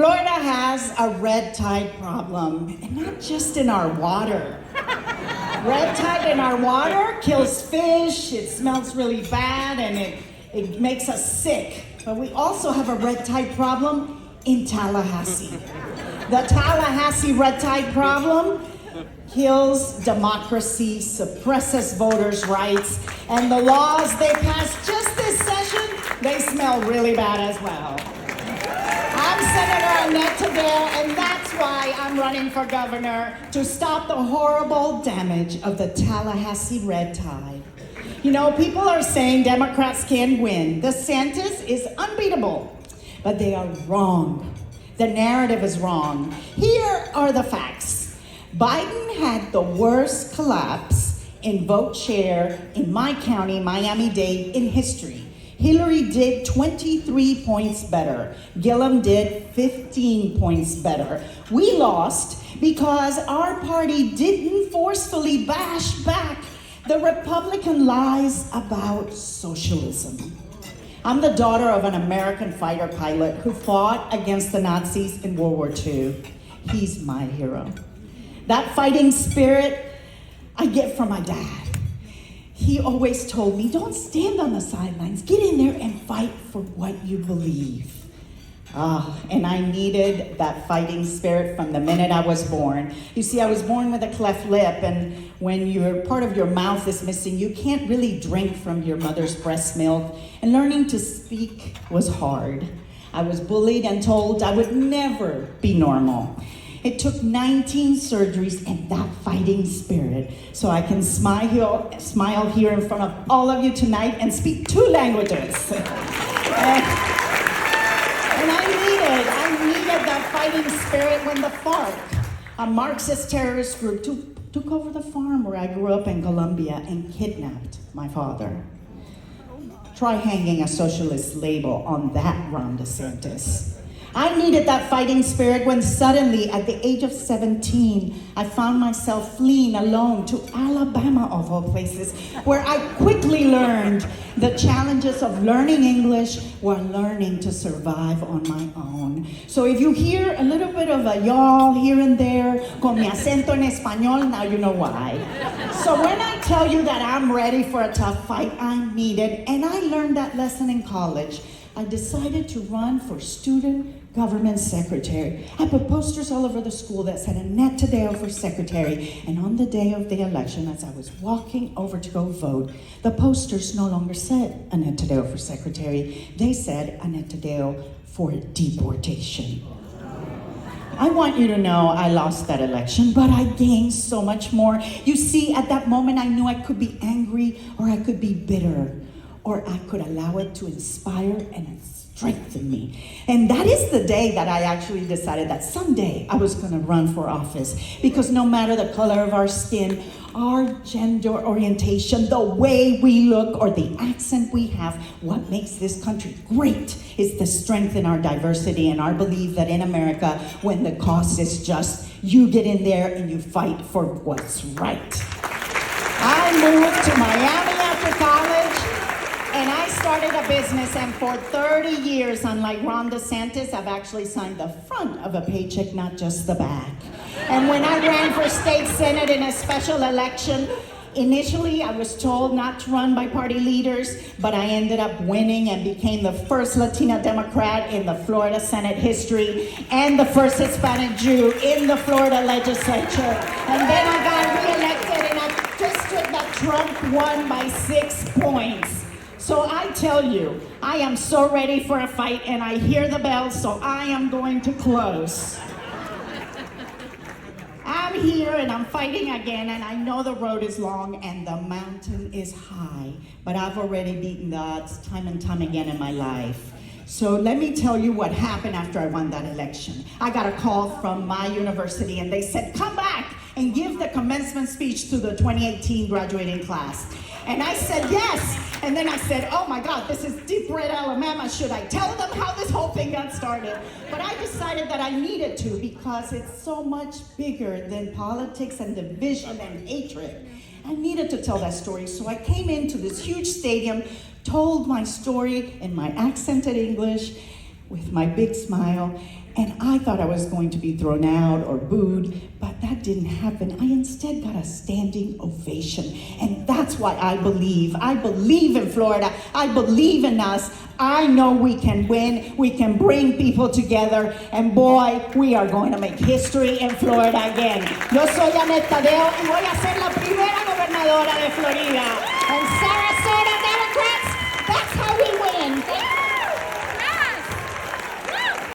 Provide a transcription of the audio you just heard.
Florida has a red tide problem, and not just in our water. Red tide in our water kills fish, it smells really bad, and it makes us sick. But we also have a red tide problem in Tallahassee. The Tallahassee red tide problem kills democracy, suppresses voters' rights, and the laws they passed just this session, they smell really bad as well. I'm Senator Annette Tadeo, and that's why I'm running for governor, to stop the horrible damage of the Tallahassee red tide. You know, people are saying Democrats can win. DeSantis is unbeatable, but they are wrong. The narrative is wrong. Here are the facts. Biden had the worst collapse in vote share in my county, Miami-Dade, in history. Hillary did 23 points better. Gillum did 15 points better. We lost because our party didn't forcefully bash back the Republican lies about socialism. I'm the daughter of an American fighter pilot who fought against the Nazis in World War II. He's my hero. That fighting spirit I get from my dad. He always told me, don't stand on the sidelines, get in there and fight for what you believe. And I needed that fighting spirit from the minute I was born. You see, I was born with a cleft lip, and when your part of your mouth is missing, you can't really drink from your mother's breast milk, and learning to speak was hard. I was bullied and told I would never be normal. It took 19 surgeries and that fighting spirit so I can smile here in front of all of you tonight and speak 2 languages. And I needed that fighting spirit when the FARC, a Marxist terrorist group, took over the farm where I grew up in Colombia and kidnapped my father. Try hanging a socialist label on that, Ron DeSantis. I needed that fighting spirit when suddenly, at the age of 17, I found myself fleeing alone to Alabama, of all places, where I quickly learned the challenges of learning English while learning to survive on my own. So if you hear a little bit of a y'all here and there, con mi acento en español, now you know why. So when I tell you that I'm ready for a tough fight, I need it, and I learned that lesson in college. I decided to run for student government secretary. I put posters all over the school that said Annette Tadeo for secretary. And on the day of the election, as I was walking over to go vote, the posters no longer said Annette Tadeo for secretary. They said Annette Tadeo for deportation. I want you to know I lost that election, but I gained so much more. You see, at that moment, I knew I could be angry, or I could be bitter, or I could allow it to inspire and strengthen me. And that is the day that I actually decided that someday I was going to run for office. Because no matter the color of our skin, our gender orientation, the way we look, or the accent we have, what makes this country great is the strength in our diversity and our belief that in America, when the cost is just, you get in there and you fight for what's right. I moved to Miami after college, and I started a business, and for 30 years, unlike Ron DeSantis, I've actually signed the front of a paycheck, not just the back. And when I ran for state senate in a special election, initially I was told not to run by party leaders, but I ended up winning and became the first Latina Democrat in the Florida Senate history and the first Hispanic Jew in the Florida legislature. And then I got reelected in a district that Trump won by 6 points. So I tell you, I am so ready for a fight, and I hear the bell, so I am going to close. I'm here and I'm fighting again, and I know the road is long and the mountain is high, but I've already beaten the odds time and time again in my life. So let me tell you what happened after I won that election. I got a call from my university, and they said, come back and give the commencement speech to the 2018 graduating class. And I said, yes. And then I said, oh my God, this is deep red Alabama. Should I tell them how this whole thing got started? But I decided that I needed to, because it's so much bigger than politics and division and hatred. I needed to tell that story. So I came into this huge stadium, told my story in my accented English, with my big smile, and I thought I was going to be thrown out or booed, but that didn't happen. I instead got a standing ovation, and that's why I believe. I believe in Florida. I believe in us. I know we can win. We can bring people together, and boy, we are going to make history in Florida again. Yo soy Annette Tadeo y voy a ser la primera gobernadora de Florida.